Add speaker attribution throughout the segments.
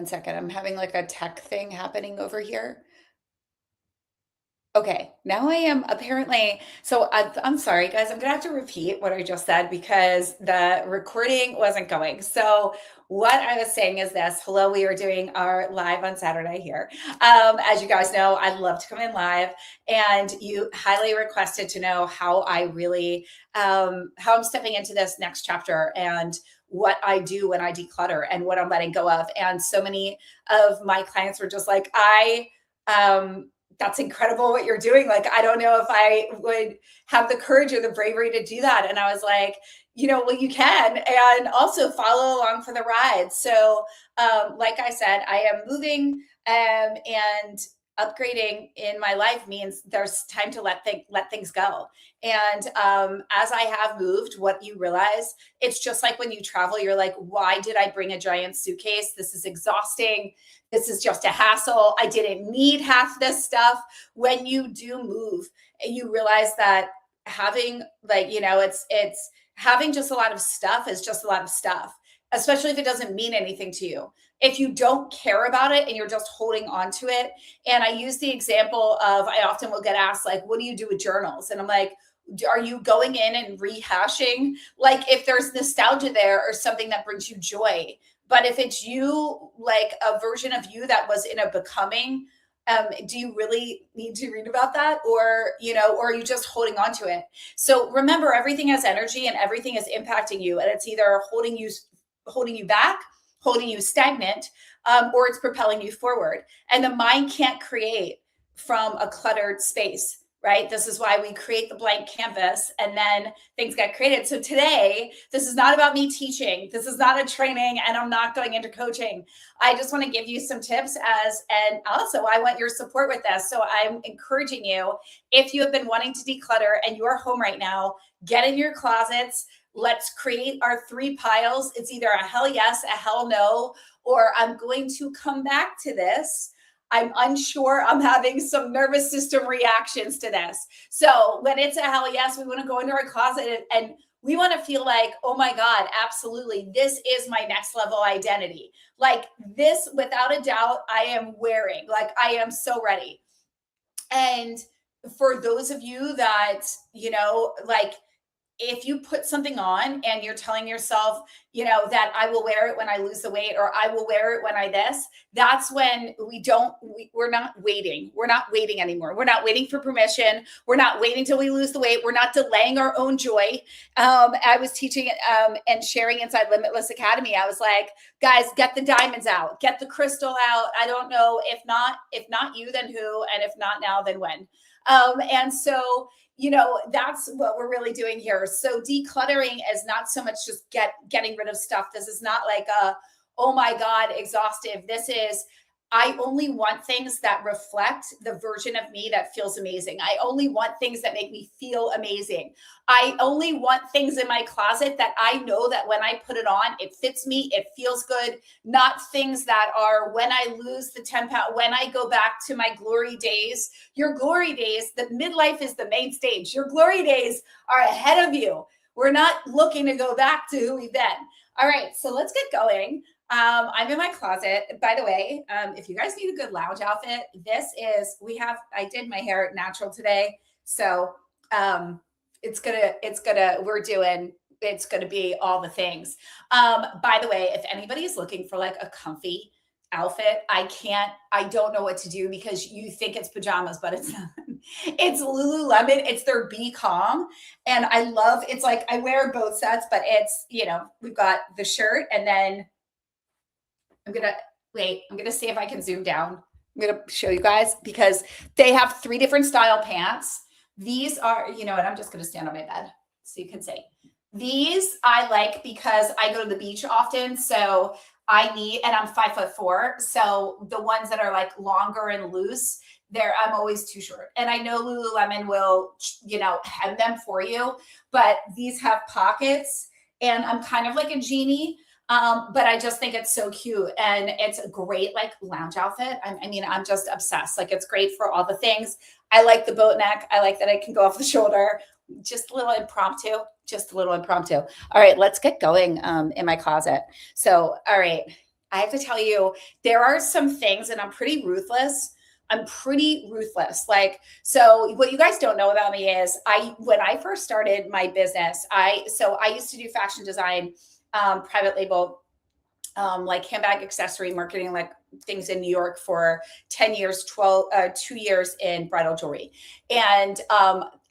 Speaker 1: one second. I'm having like a tech thing happening over here. Okay, now I am apparently, I'm sorry, guys. I'm gonna have to repeat what I just said because the recording wasn't going. So, what I was saying is this. Hello, we are doing our live on Saturday here. As you guys know, I'd love to come in live, and you highly requested to know how I really, how I'm stepping into this next chapter and what I do when I declutter and what I'm letting go of. And so many of my clients were just like, um, that's incredible what you're doing. Like, I don't know if I would have the courage or the bravery to do that. And I was like, well, you can, and also follow along for the ride. So, like I said, I am moving, and upgrading in my life means there's time to let things go. And as I have moved, what you realize, it's just like when you travel, you're like, why did I bring a giant suitcase? This is exhausting. This is just a hassle. I didn't need half this stuff. When you do move, you realize that having it's having just a lot of stuff is just a lot of stuff, especially if it doesn't mean anything to you. If you don't care about it and you're just holding on to it. And I use the example of, I often will get asked, like, what do you do with journals? And I'm like, are you going in and rehashing? Like, if there's nostalgia there or something that brings you joy. But if it's you, like a version of you that was in a becoming, do you really need to read about that? Or are you just holding on to it? So remember, everything has energy and everything is impacting you. And it's either holding you back, holding you stagnant, or it's propelling you forward. And the mind can't create from a cluttered space. Right? This is why we create the blank canvas and then things get created. So today, this is not about me teaching. This is not a training, and I'm not going into coaching. I just want to give you some tips and also I want your support with this. So I'm encouraging you, if you have been wanting to declutter and you're home right now, get in your closets. Let's create our 3 piles. It's either a hell yes, a hell no, or I'm going to come back to this. I'm unsure. I'm having some nervous system reactions to this. So when it's a hell yes, we want to go into our closet and we want to feel like, oh my God, absolutely. This is my next level identity. Like this, without a doubt, I am wearing, like I am so ready. And for those of you that, like, if you put something on and you're telling yourself, that I will wear it when I lose the weight, or I will wear it when that's when we're not waiting. We're not waiting anymore. We're not waiting for permission. We're not waiting till we lose the weight. We're not delaying our own joy. I was teaching and sharing inside Limitless Academy. I was like, guys, get the diamonds out, get the crystal out. I don't know. If not you, then who? And if not now, then when? And so, that's what we're really doing here. So decluttering is not so much just getting rid of stuff. This is not like oh my God, exhaustive. This is, I only want things that reflect the version of me that feels amazing. I only want things that make me feel amazing. I only want things in my closet that I know that when I put it on, it fits me, it feels good, not things that are when I lose the 10 pounds, when I go back to my glory days. Your glory days, the midlife is the main stage. Your glory days are ahead of you. We're not looking to go back to who we've been. All right, so let's get going. I'm in my closet. By the way, if you guys need a good lounge outfit, I did my hair natural today. So it's gonna be all the things. By the way, if anybody is looking for like a comfy outfit, I don't know what to do, because you think it's pajamas, but it's not. It's Lululemon. It's their Be Calm. And it's like, I wear both sets, but it's, we've got the shirt, and then I'm going to see if I can zoom down. I'm going to show you guys, because they have 3 different style pants. These are, and I'm just going to stand on my bed so you can see. These I like because I go to the beach often. So and I'm 5'4". So the ones that are like longer and loose, I'm always too short. And I know Lululemon will, hem them for you, but these have pockets, and I'm kind of like a genie. But I just think it's so cute, and it's a great like lounge outfit. I'm just obsessed. Like, it's great for all the things. I like the boat neck. I like that it can go off the shoulder. Just a little impromptu. All right, let's get going in my closet. So, all right, I have to tell you, there are some things, and I'm pretty ruthless. I'm pretty ruthless. Like, so what you guys don't know about me is when I first started my business, I used to do fashion design, private label, like handbag accessory marketing, like things in New York for 10 years, 2 years in bridal jewelry. And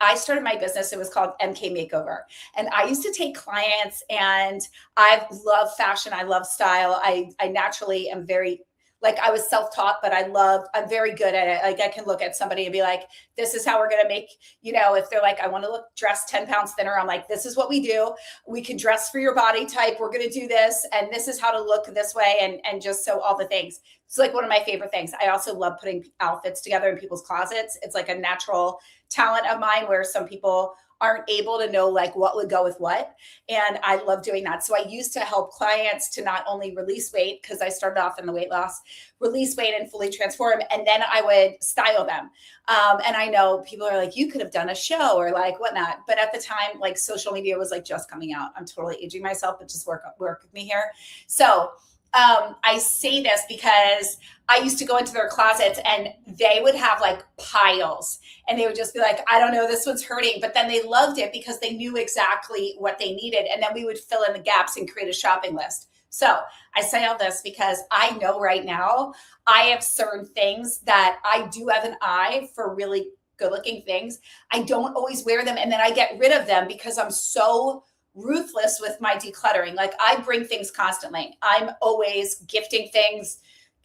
Speaker 1: I started my business. It was called MK Makeover. And I used to take clients, and I love fashion. I love style. I naturally am very, like, I was self-taught, but I'm very good at it. Like, I can look at somebody and be like, this is how we're going to make, if they're like, I want to look dressed 10 pounds thinner. I'm like, this is what we do. We can dress for your body type. We're going to do this. And this is how to look this way. And just so all the things. It's like one of my favorite things. I also love putting outfits together in people's closets. It's like a natural talent of mine, where some people aren't able to know like what would go with what. And I love doing that. So I used to help clients to not only release weight, because I started off in the weight loss, release weight and fully transform. And then I would style them. And I know people are like, you could have done a show or like whatnot. But at the time, like, social media was like just coming out. I'm totally aging myself, but just work with me here. So I say this because I used to go into their closets, and they would have like piles, and they would just be like, I don't know, this one's hurting. But then they loved it because they knew exactly what they needed. And then we would fill in the gaps and create a shopping list. So I say all this because I know right now I have certain things that I do have an eye for, really good looking things. I don't always wear them, and then I get rid of them because I'm so ruthless with my decluttering. Like, I bring things constantly. I'm always gifting things.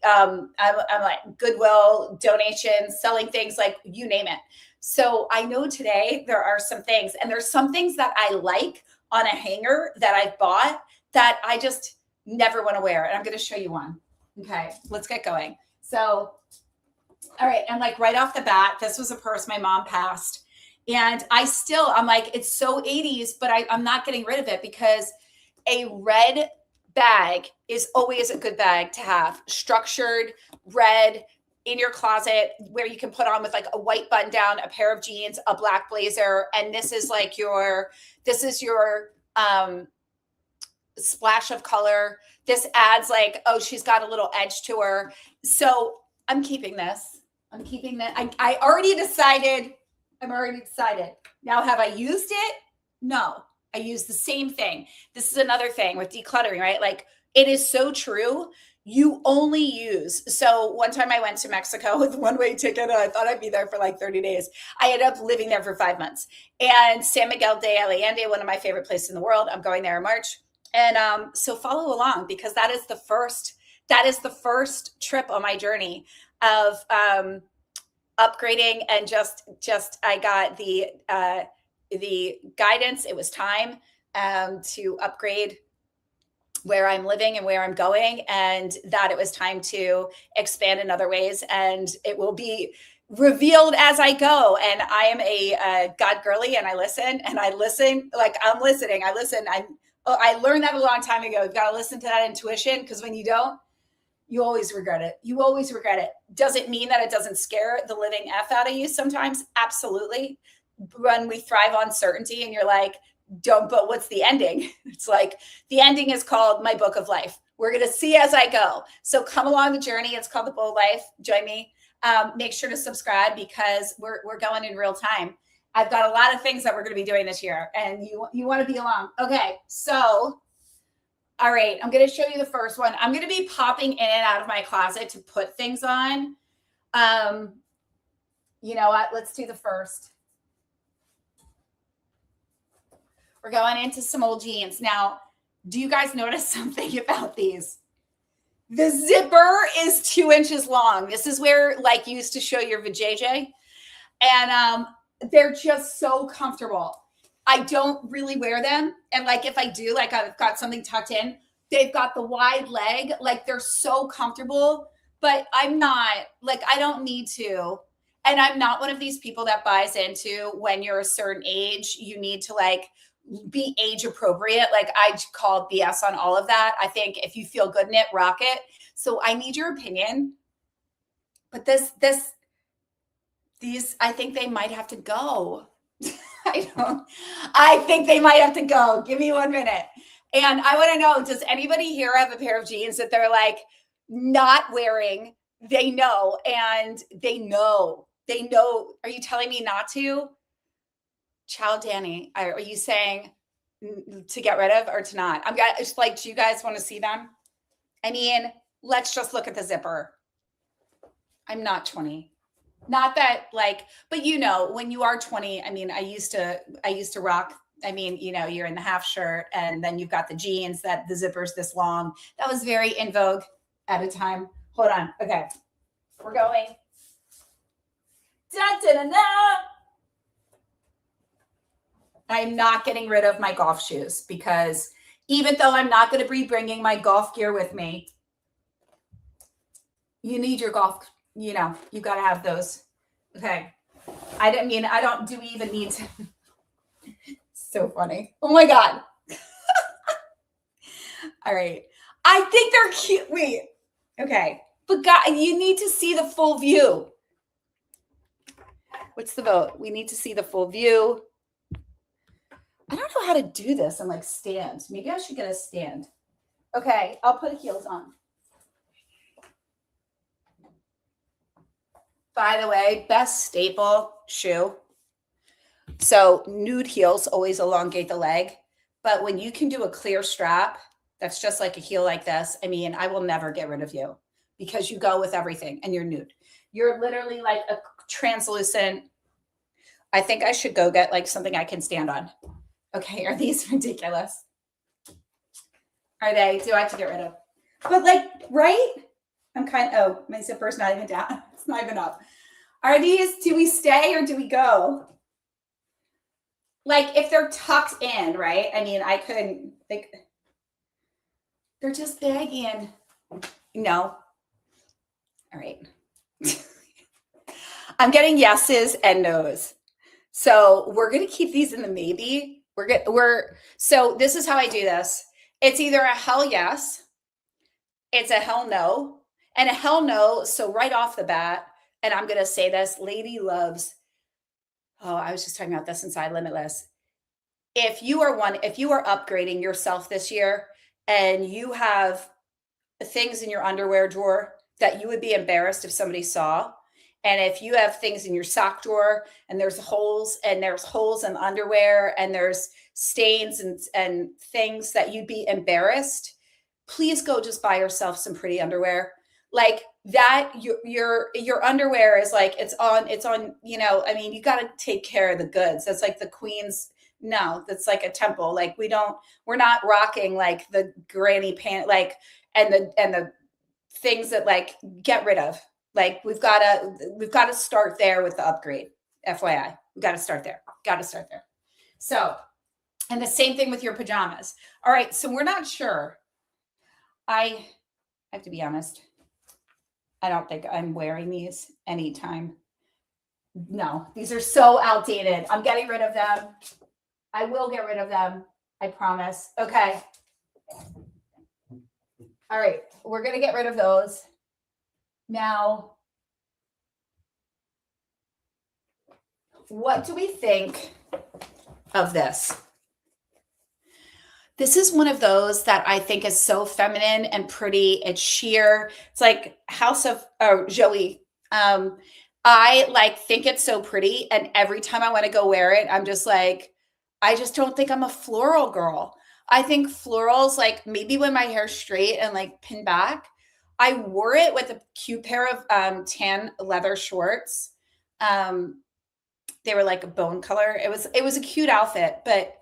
Speaker 1: I'm like Goodwill, donations, selling things, like you name it. So I know today there are some things, and there's some things that I like on a hanger that I bought that I just never want to wear. And I'm going to show you one. Okay, let's get going. So, all right. And like right off the bat, this was a purse my mom passed. And I'm like, it's so 80s, but I'm not getting rid of it, because a red bag is always a good bag to have. Structured, red, in your closet, where you can put on with like a white button down, a pair of jeans, a black blazer. And this is your splash of color. This adds like, oh, she's got a little edge to her. So I'm keeping this. I already decided. I'm already decided. Now, have I used it? No, I use the same thing. This is another thing with decluttering, right? Like, it is so true. You only use. So one time I went to Mexico with a one-way ticket, and I thought I'd be there for like 30 days. I ended up living there for 5 months. And San Miguel de Allende, one of my favorite places in the world. I'm going there in March. And so follow along, because that is the first trip on my journey of upgrading, and just I got the guidance. It was time to upgrade where I'm living and where I'm going, and that it was time to expand in other ways, and it will be revealed as I go. And I am a God girly, and I listen like I'm listening. I learned that a long time ago. You've got to listen to that intuition, because when you don't, you always regret it. Does it mean that it doesn't scare the living F out of you sometimes? Absolutely. When we thrive on certainty, and you're like, but what's the ending? It's like, the ending is called my book of life. We're going to see as I go. So come along the journey. It's called The Bold Life. Join me. Make sure to subscribe, because we're going in real time. I've got a lot of things that we're going to be doing this year, and you want to be along. Okay. So, all right, I'm going to show you the first one. I'm going to be popping in and out of my closet to put things on. You know what? Let's do the first. We're going into some old jeans. Now, do you guys notice something about these? The zipper is 2 inches long. This is where, like, you used to show your vajayjay. And they're just so comfortable. I don't really wear them. And like, if I do, like, I've got something tucked in, they've got the wide leg, like, they're so comfortable, but I'm not, like, I don't need to. And I'm not one of these people that buys into, when you're a certain age, you need to like be age appropriate. Like, I call BS on all of that. I think if you feel good in it, rock it. So I need your opinion. But these, I think they might have to go. I think they might have to go. Give me 1 minute. And I want to know, does anybody here have a pair of jeans that they're like not wearing? They know, and they know. They know. Are you telling me not to? Child Danny, are you saying to get rid of or to not? I'm just like, do you guys want to see them? I mean, let's just look at the zipper. I'm not 20. Not that like, but you know, when you are 20, I mean, I used to rock. I mean, you know, you're in the half shirt and then you've got the jeans that the zipper's this long. That was very in vogue at a time. Hold on. Okay. We're going. Da, da, da, da. I'm not getting rid of my golf shoes because even though I'm not going to be bringing my golf gear with me, you need your golf, you know, you got to have those. Okay. I don't, do we even need to? So funny. Oh my God. All right. I think they're cute. Wait. Okay. But God, you need to see the full view. What's the vote? We need to see the full view. I don't know how to do this and like stand. Maybe I should get a stand. Okay. I'll put heels on. By the way, best staple shoe. So nude heels always elongate the leg. But when you can do a clear strap, that's just like a heel like this. I mean, I will never get rid of you because you go with everything and you're nude. You're literally like a translucent. I think I should go get like something I can stand on. Okay. Are these ridiculous? Are they? Do I have to get rid of? But like, right? Oh, my zipper's not even down. It's not even up. Are these, do we stay or do we go? Like if they're tucked in, right? I mean, I couldn't, like, they're just baggy and no. All right. I'm getting yeses and nos. So we're going to keep these in the maybe. So this is how I do this. It's either a hell yes, it's a hell no, and a hell no. So right off the bat, and I'm going to say this, lady loves, oh, I was just talking about this inside Limitless. If you are upgrading yourself this year and you have things in your underwear drawer that you would be embarrassed if somebody saw, and if you have things in your sock drawer and there's holes in the underwear and there's stains and things that you'd be embarrassed, please go just buy yourself some pretty underwear. Like that, your underwear is like, it's on, you know, I mean, you got to take care of the goods. That's like the queen's. No, that's like a temple. Like we're not rocking like the granny pant, like, and the things that like get rid of. Like we've got to start there with the upgrade. FYI, we got to start there. So, and the same thing with your pajamas. All right. So we're not sure. I have to be honest. I don't think I'm wearing these anytime. No, these are so outdated. I'm getting rid of them. I will get rid of them. I promise. Okay. All right. We're going to get rid of those. Now, what do we think of this? This is one of those that I think is so feminine and pretty. It's sheer. It's like House of Joey. I like think it's so pretty. And every time I want to go wear it, I'm just like, I just don't think I'm a floral girl. I think florals, like maybe when my hair's straight and like pinned back. I wore it with a cute pair of tan leather shorts. They were like a bone color. It was a cute outfit, but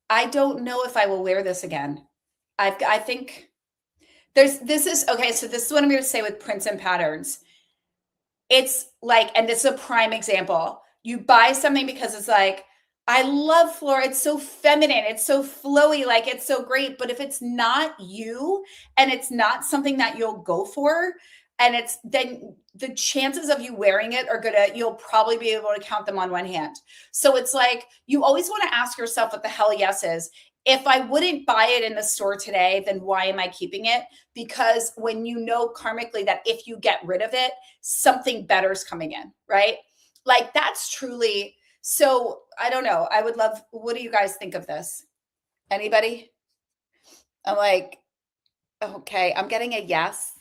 Speaker 1: I don't know if I will wear this again. I think this is okay. So this is what I'm going to say with prints and patterns. It's like, and this is a prime example. You buy something because it's like, I love floral. It's so feminine. It's so flowy. Like it's so great. But if it's not you and it's not something that you'll go for, and it's then the chances of you wearing it are you'll probably be able to count them on one hand. So it's like, you always want to ask yourself what the hell yes is. If I wouldn't buy it in the store today, then why am I keeping it? Because when you know karmically that if you get rid of it, something better is coming in, right? Like that's truly. So I don't know. I would love, what do you guys think of this? Anybody? I'm like, okay, I'm getting a yes.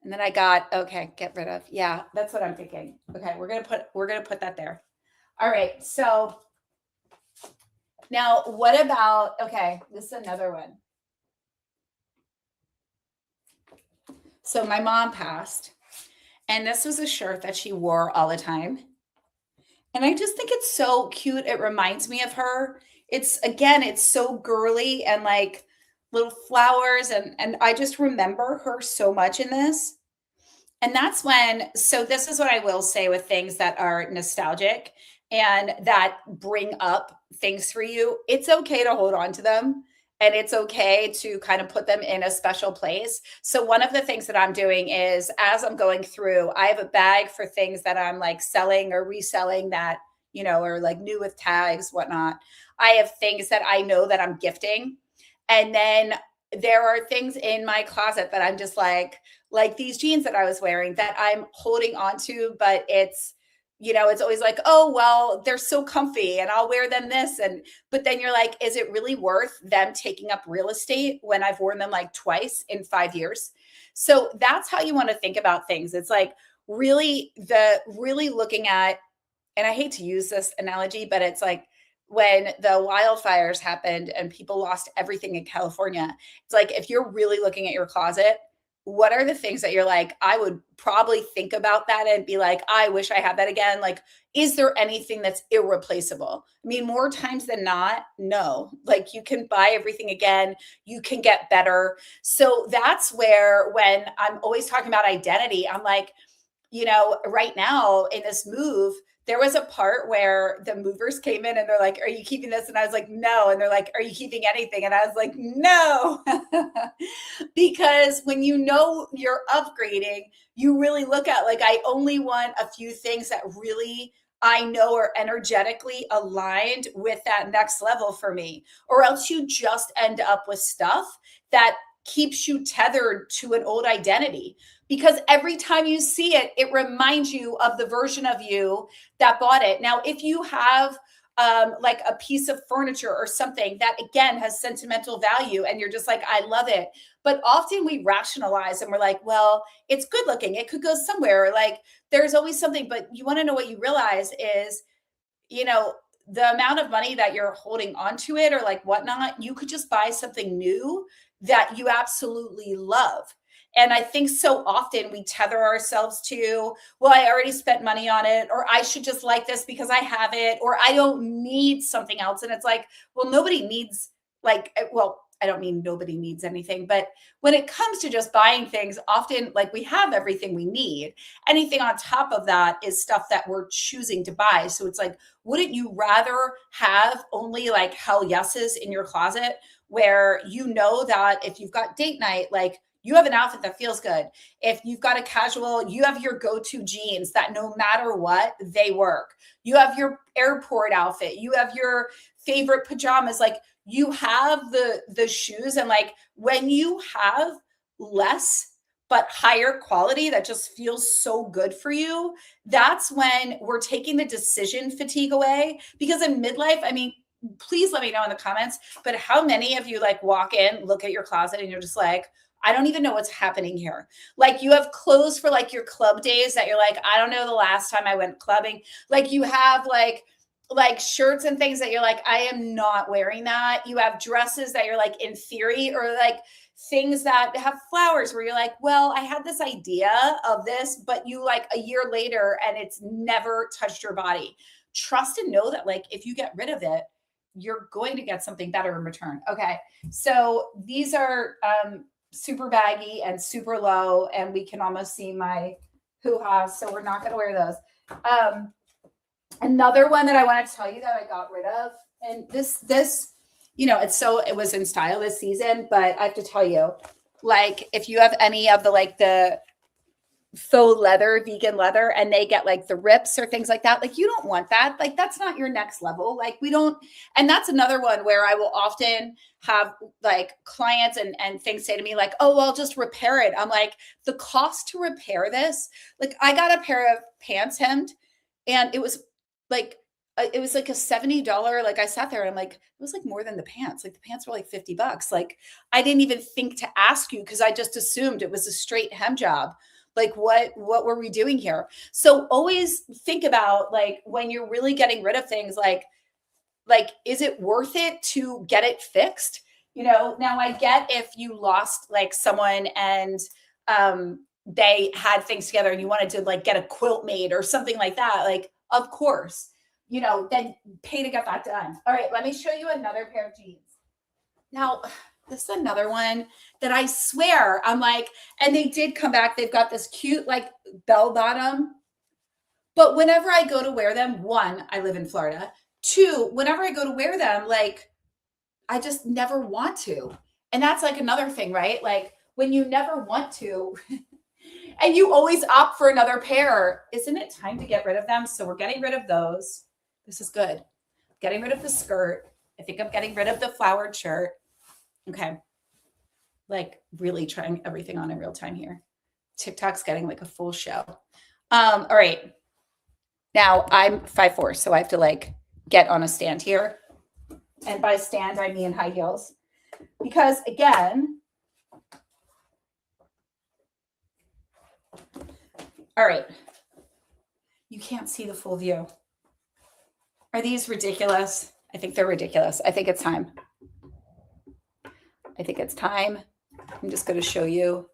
Speaker 1: And then I got, okay, get rid of. Yeah, that's what I'm thinking. Okay, we're gonna put that there. All right. So now what about, okay, this is another one. So my mom passed, and this was a shirt that she wore all the time. And I just think it's so cute. It reminds me of her. It's again, it's so girly and like little flowers and I just remember her so much in this. And that's when, so this is what I will say with things that are nostalgic and that bring up things for you. It's okay to hold on to them and it's okay to kind of put them in a special place. So, one of the things that I'm doing is as I'm going through, I have a bag for things that I'm like selling or reselling that, are like new with tags, whatnot. I have things that I know that I'm gifting. And then there are things in my closet that I'm just like these jeans that I was wearing that I'm holding on to, but it's always like, oh, well, they're so comfy and I'll wear them this. But then you're like, is it really worth them taking up real estate when I've worn them like twice in 5 years? So that's how you want to think about things. It's like really looking at, and I hate to use this analogy, but it's like when the wildfires happened and people lost everything in California. It's like if you're really looking at your closet, what are the things that you're like, I would probably think about that and be like, I wish I had that again? Like, is there anything that's irreplaceable? I mean, more times than not, no. Like, you can buy everything again, you can get better. So that's where, when I'm always talking about identity, I'm like, right now in this move, there was a part where the movers came in and they're like, "Are you keeping this?" And I was like, "No." And they're like, "Are you keeping anything?" And I was like, "No." Because when you know you're upgrading, you really look at like, I only want a few things that really I know are energetically aligned with that next level for me, or else you just end up with stuff that keeps you tethered to an old identity because every time you see it, it reminds you of the version of you that bought it. Now, if you have like a piece of furniture or something that again has sentimental value and you're just like, I love it. But often we rationalize and we're like, well, it's good looking. It could go somewhere. Like there's always something. But you want to know what you realize is you know, the amount of money that you're holding onto it or like whatnot, you could just buy something new that you absolutely love. And I think so often we tether ourselves to, well, I already spent money on it, or I should just like this because I have it, or I don't need something else. And it's like, well, nobody needs, well, I don't mean nobody needs anything, but when it comes to just buying things, often like we have everything we need. Anything on top of that is stuff that we're choosing to buy. So it's like, wouldn't you rather have only like hell yeses in your closet where you know that if you've got date night, like you have an outfit that feels good. If you've got a casual, you have your go-to jeans that no matter what, they work. You have your airport outfit, you have your favorite pajamas, like you have the shoes and like when you have less but higher quality that just feels so good for you, that's when we're taking the decision fatigue away. Because in midlife, I mean, please let me know in the comments, but how many of you like walk in, look at your closet, and you're just like, I don't even know what's happening here. Like you have clothes for like your club days that you're like, I don't know the last time I went clubbing. Like you have like shirts and things that you're like, I am not wearing that. You have dresses that you're like in theory, or like things that have flowers where you're like, well, I had this idea of this, but you like a year later and it's never touched your body. Trust and know that like if you get rid of it, you're going to get something better in return. Okay. So these are super baggy and super low, and we can almost see my hoo-ha. So we're not going to wear those. Another one that I want to tell you that I got rid of, and this, it was in style this season, but I have to tell you, like, if you have any of the like the faux leather, vegan leather, and they get like the rips or things like that, like you don't want that. Like that's not your next level. Like we don't, and that's another one where I will often have like clients and things say to me like, oh, well, just repair it. I'm like, the cost to repair this, like I got a pair of pants hemmed and it was like it was like a $70, like I sat there and I'm like, it was like more than the pants. Like the pants were like $50. Like I didn't even think to ask you because I just assumed it was a straight hem job. Like what were we doing here? So always think about like when you're really getting rid of things, like is it worth it to get it fixed? Now I get if you lost like someone and they had things together and you wanted to like get a quilt made or something like that, like of course, then pay to get that done. All right, let me show you another pair of jeans. Now, this is another one that I swear I'm like, and they did come back. They've got this cute like bell bottom. But whenever I go to wear them, one, I live in Florida. Two, whenever I go to wear them, like I just never want to. And that's like another thing, right? Like when you never want to and you always opt for another pair, isn't it time to get rid of them? So we're getting rid of those. This is good. Getting rid of the skirt. I think I'm getting rid of the flowered shirt. Okay. Like really trying everything on in real time here. TikTok's getting like a full show. All right. Now I'm 5'4", so I have to like get on a stand here. And by stand, I mean high heels. Because again, all right, you can't see the full view. Are these ridiculous? I think they're ridiculous. I think it's time. I think it's time. I'm just going to show you.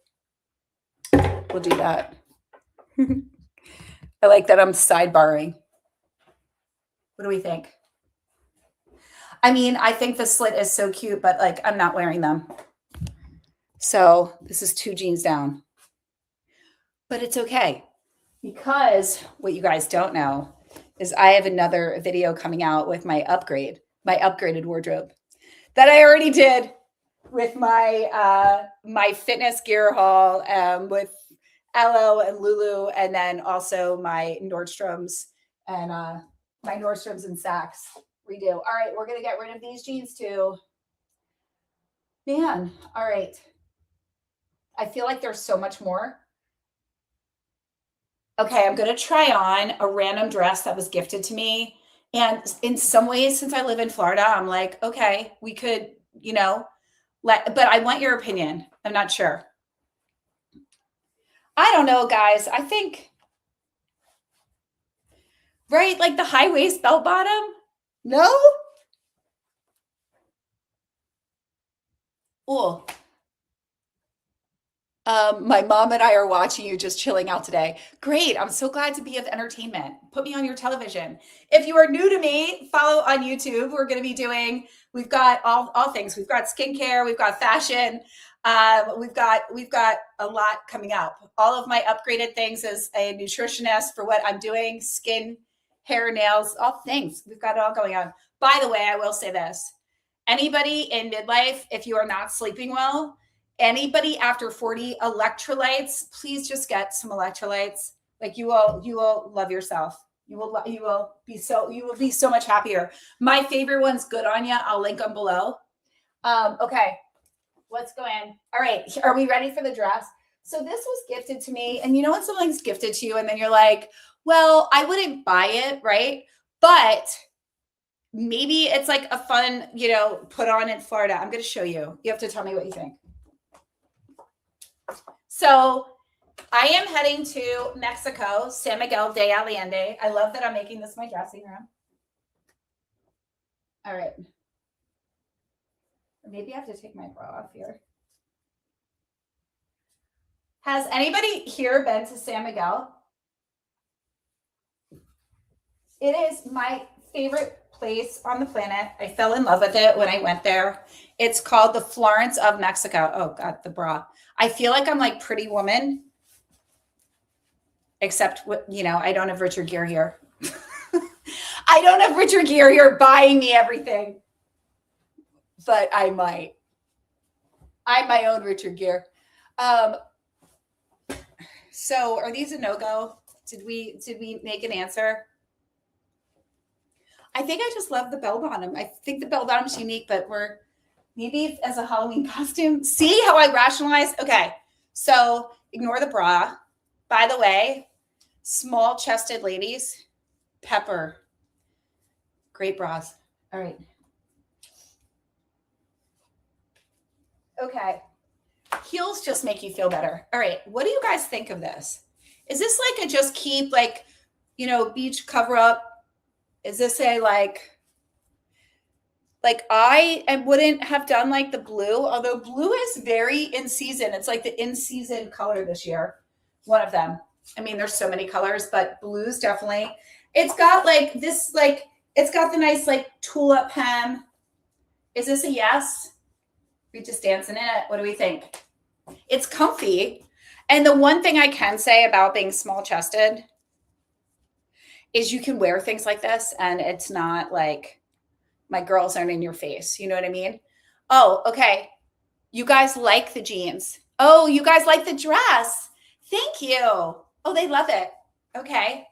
Speaker 1: We'll do that. I like that I'm sidebarring. What do we think? I mean, I think the slit is so cute, but like I'm not wearing them. So this is 2 jeans down. But it's okay because what you guys don't know is I have another video coming out with my upgraded wardrobe that I already did with my fitness gear haul with Elo and Lulu, and then also my Nordstrom's and my Nordstrom's and Saks redo. All right, we're gonna get rid of these jeans too. Man, all right. I feel like there's so much more. Okay, I'm gonna try on a random dress that was gifted to me. And in some ways, since I live in Florida, I'm like, okay, we could, but I want your opinion. I'm not sure. I don't know, guys. I think, right? Like the high waist belt bottom? No? Oh. My mom and I are watching you just chilling out today. Great. I'm so glad to be of entertainment. Put me on your television. If you are new to me, follow on YouTube. We're going to be we've got all things. We've got skincare, we've got fashion. We've got a lot coming up. All of my upgraded things as a nutritionist for what I'm doing, skin, hair, nails, all things. We've got it all going on. By the way, I will say this. Anybody in midlife, if you are not sleeping well, anybody after 40, electrolytes, please just get some electrolytes. Like you will love yourself. You will be so much happier. My favorite one's Good on Ya. I'll link them below. Okay, let's go in. All right, are we ready for the dress? So this was gifted to me, and you know when something's gifted to you, and then you're like, well, I wouldn't buy it, right? But maybe it's like a fun, put on in Florida. I'm going to show you. You have to tell me what you think. So I am heading to Mexico, San Miguel de Allende. I love that I'm making this my dressing room. All right. Maybe I have to take my bra off here. Has anybody here been to San Miguel? It is my favorite place on the planet. I fell in love with it when I went there. It's called the Florence of Mexico. Oh God, the bra. I feel like I'm like Pretty Woman, except I don't have Richard Gere here. I don't have Richard Gere here buying me everything, but I might. I'm my own Richard Gere. So are these a no-go? Did we make an answer? I think I just love the bell bottom. I think the bell bottom's unique, but maybe as a Halloween costume. See how I rationalize? Okay, so ignore the bra. By the way, small chested ladies, pepper. Great bras. All right. Okay. Heels just make you feel better. All right. What do you guys think of this? Is this like a just keep like, beach cover up? Is this a like I wouldn't have done like the blue, although blue is very in season. It's like the in season color this year. One of them. I mean, there's so many colors, but blue's definitely. It's got like this, like, it's got the nice like tulip hem. Is this a yes? We just dancing in it. What do we think? It's comfy. And the one thing I can say about being small chested is you can wear things like this and it's not like my girls aren't in your face. You know what I mean? Oh, okay. You guys like the jeans. Oh, you guys like the dress. Thank you. Oh, they love it. Okay.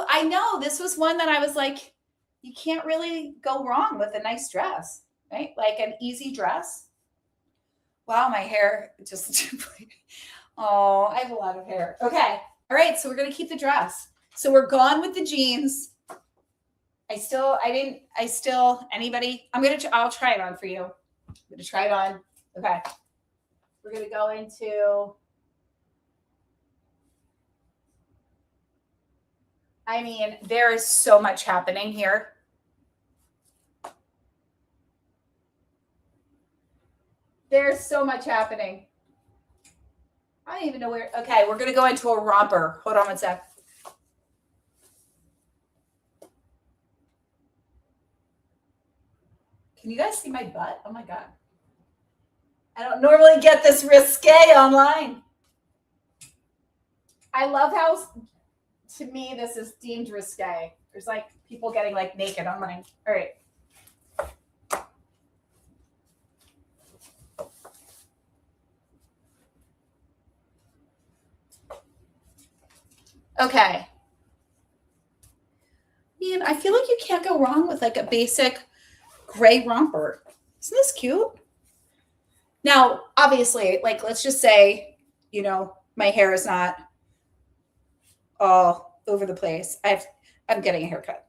Speaker 1: I know this was one that I was like, you can't really go wrong with a nice dress, right? Like an easy dress. Wow, my hair just, oh, I have a lot of hair. Okay. All right. So we're going to keep the dress. So we're gone with the jeans. Anybody? I'll try it on for you. I'm going to try it on. Okay. We're going to go into, there is so much happening here. There's so much happening. I don't even know where. Okay, we're going to go into a romper. Hold on one sec. Can you guys see my butt? Oh my God. I don't normally get this risque online. I love how, to me, this is deemed risque. There's like people getting like naked online. All right. Okay. Man, I feel like you can't go wrong with like a basic gray romper. Isn't this cute? Now, obviously, like, let's just say, my hair is not all over the place. I'm getting a haircut.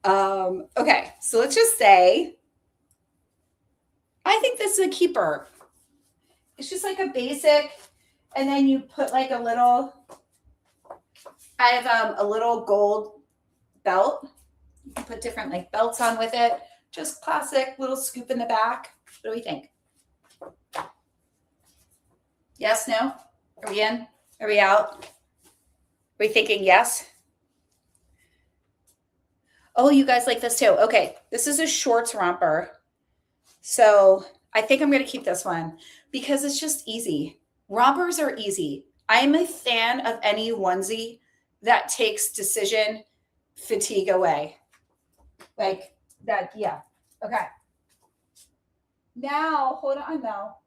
Speaker 1: Okay, so let's just say, I think this is a keeper. It's just like a basic, and then you put like a little, I have a little gold belt. You can put different like belts on with it. Just classic little scoop in the back. What do we think? Yes, no? Are we in? Are we out? Are we thinking yes? Oh, you guys like this too. Okay, this is a shorts romper. So I think I'm going to keep this one because it's just easy. Rompers are easy. I'm a fan of any onesie that takes decision fatigue away. Like that, yeah. Okay. Now, hold on now.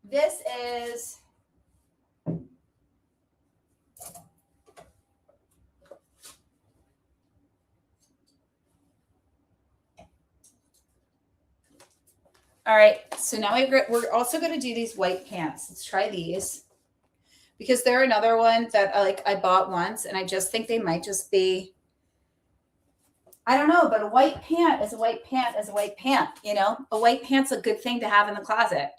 Speaker 1: This is all right. So now we're also going to do these white pants. Let's try these because they're another one that I bought once and I just think they might just be, I don't know, but a white pant is a white pant is a white pant, a white pant's a good thing to have in the closet.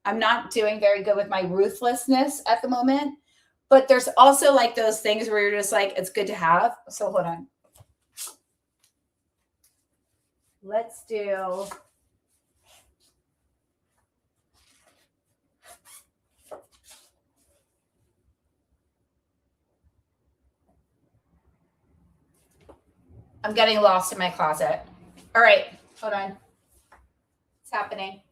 Speaker 1: I'm not doing very good with my ruthlessness at the moment, but there's also like those things where you're just like, it's good to have. So hold on. Let's do, I'm getting lost in my closet. All right, hold on. What's happening?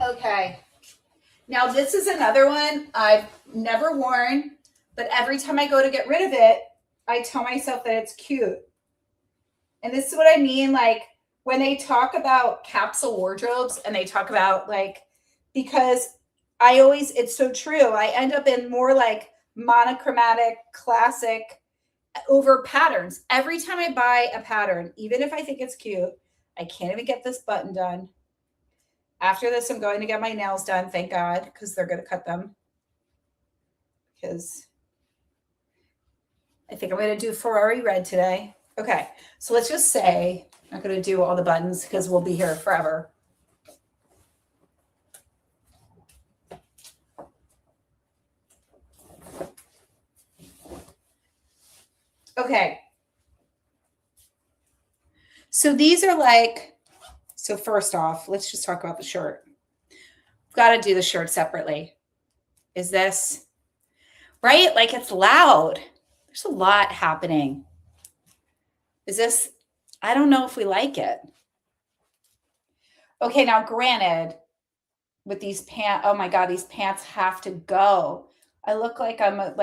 Speaker 1: Okay. Now this is another one I've never worn, but every time I go to get rid of it, I tell myself that it's cute. And this is what I mean, like when they talk about capsule wardrobes and they talk about like, because it's so true. I end up in more like monochromatic, classic over patterns. Every time I buy a pattern, even if I think it's cute, I can't even get this button done. After this, I'm going to get my nails done, thank God, because they're going to cut them. Because I think I'm going to do Ferrari red today. Okay, so let's just say I'm not going to do all the buttons because we'll be here forever. Okay. So these are like, so first off, let's just talk about the shirt. We've got to do the shirt separately. Is this right? Like it's loud. There's a lot happening. Is this, I don't know if we like it. Okay, now granted, with these pants, oh my God, these pants have to go. I look like look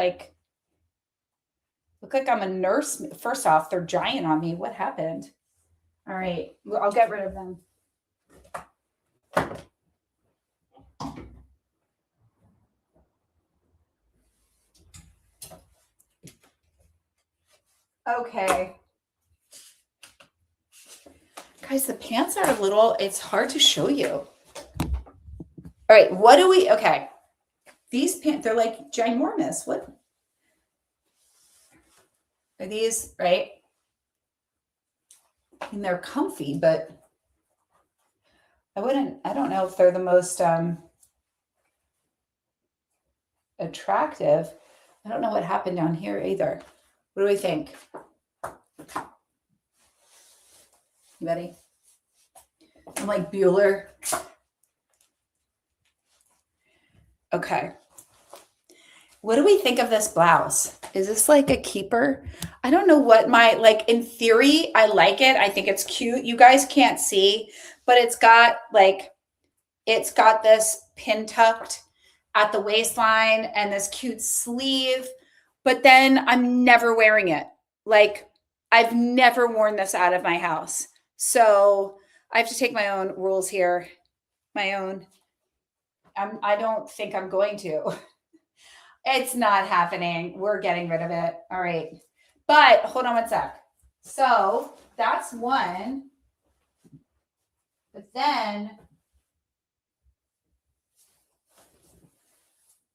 Speaker 1: like I'm a nurse. First off, they're giant on me. What happened? All right, well, I'll get rid of them. Okay. Guys, the pants are a little, it's hard to show you. All right, what do we, okay. These pants, they're like ginormous. What are these, right? And they're comfy, but I don't know if they're the most attractive. I don't know what happened down here either. What do we think? You ready? I'm like Bueller. Okay. What do we think of this blouse? Is this like a keeper? I don't know what like in theory, I like it. I think it's cute. You guys can't see, but it's got this pin tucked at the waistline and this cute sleeve, but then I'm never wearing it. Like I've never worn this out of my house. So I have to take my own rules here. My own. I don't think I'm going to. It's not happening. We're getting rid of it. All right. But hold on one sec. So that's one. But then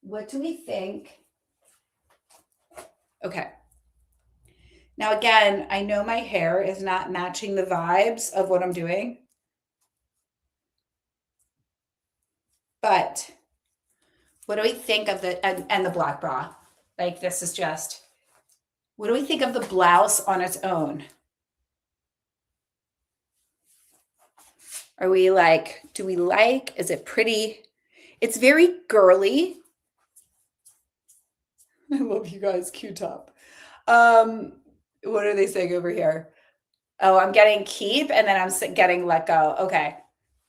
Speaker 1: what do we think? Okay. Now, again, I know my hair is not matching the vibes of what I'm doing. But what do we think of and the black bra? Like this is just, what do we think of the blouse on its own? Are we like, do we like, is it pretty? It's very girly. I love you guys, Q-top. What are they saying over here? Oh, I'm getting keep and then I'm getting let go. Okay.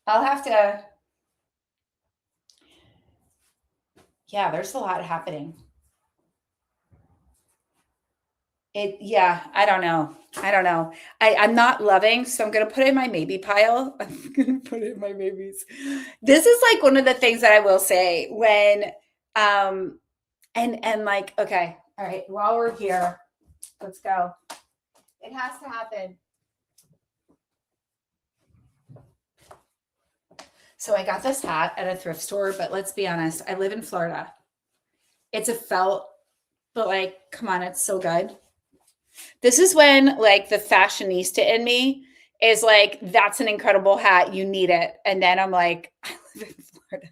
Speaker 1: I'll have to, yeah, there's a lot happening. Yeah, I don't know. I'm not loving, so I'm gonna put it in my maybe pile. I'm gonna put it in my maybes. This is like one of the things that I will say when and like, okay, all right, while we're here, let's go. It has to happen. So I got this hat at a thrift store, but let's be honest, I live in Florida. It's a felt, but like, come on, it's so good. This is when like the fashionista in me is like, that's an incredible hat. You need it. And then I'm like, I live in Florida.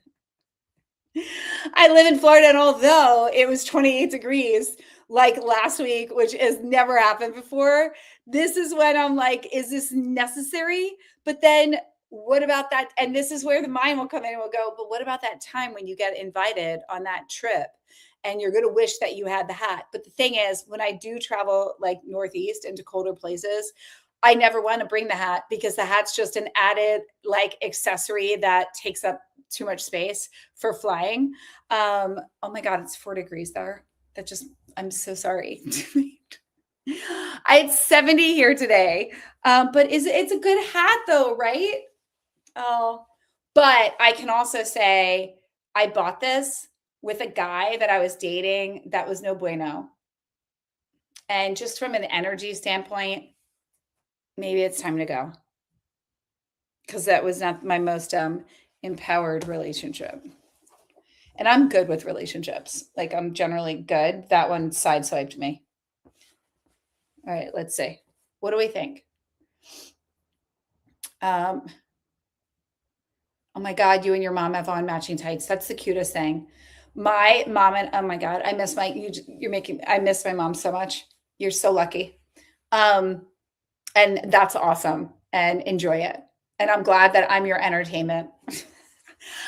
Speaker 1: I live in Florida. And although it was 28 degrees like last week, which has never happened before, this is when I'm like, is this necessary? But then what about that? And this is where the mind will come in and will go, but what about that time when you get invited on that trip? And you're going to wish that you had the hat. But the thing is, when I do travel like Northeast into colder places, I never want to bring the hat because the hat's just an added like accessory that takes up too much space for flying. Oh my God, it's 4 degrees there. I'm so sorry. I had 70 here today. But it's a good hat though, right? Oh, but I can also say, I bought this with a guy that I was dating that was no bueno. And just from an energy standpoint, maybe it's time to go because that was not my most empowered relationship. And I'm good with relationships. Like I'm generally good. That one sideswiped me. All right, let's see. What do we think? Um, oh my God, you and your mom have on matching tights. That's the cutest thing. My mom and oh my God, I miss my you're making I miss my mom so much. You're so lucky. Um, and that's awesome. And enjoy it. And I'm glad that I'm your entertainment.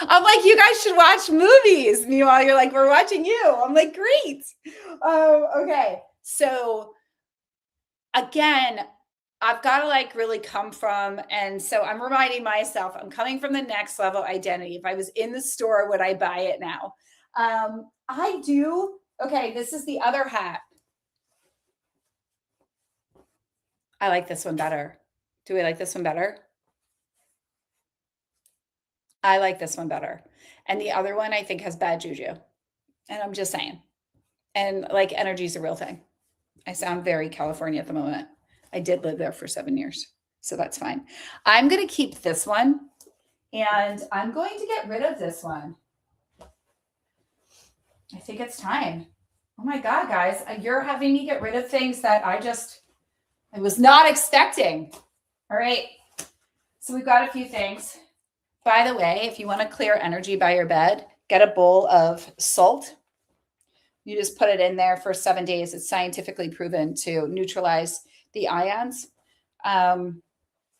Speaker 1: I'm like, you guys should watch movies. Meanwhile, you're like, we're watching you. I'm like, great. Okay. So again, I've got to like really come from, and so I'm reminding myself, I'm coming from the next level identity. If I was in the store, would I buy it now? I do. Okay, this is the other hat. I like this one better. Do we like this one better? I like this one better. And the other one I think has bad juju. And I'm just saying. And like energy is a real thing. I sound very California at the moment. I did live there for 7 years. So that's fine. I'm going to keep this one and I'm going to get rid of this one. I think it's time. Oh my God, guys, you're having me get rid of things that I was not expecting. All right. So we've got a few things. By the way, if you want to clear energy by your bed, get a bowl of salt. You just put it in there for 7 days. It's scientifically proven to neutralize the ions. And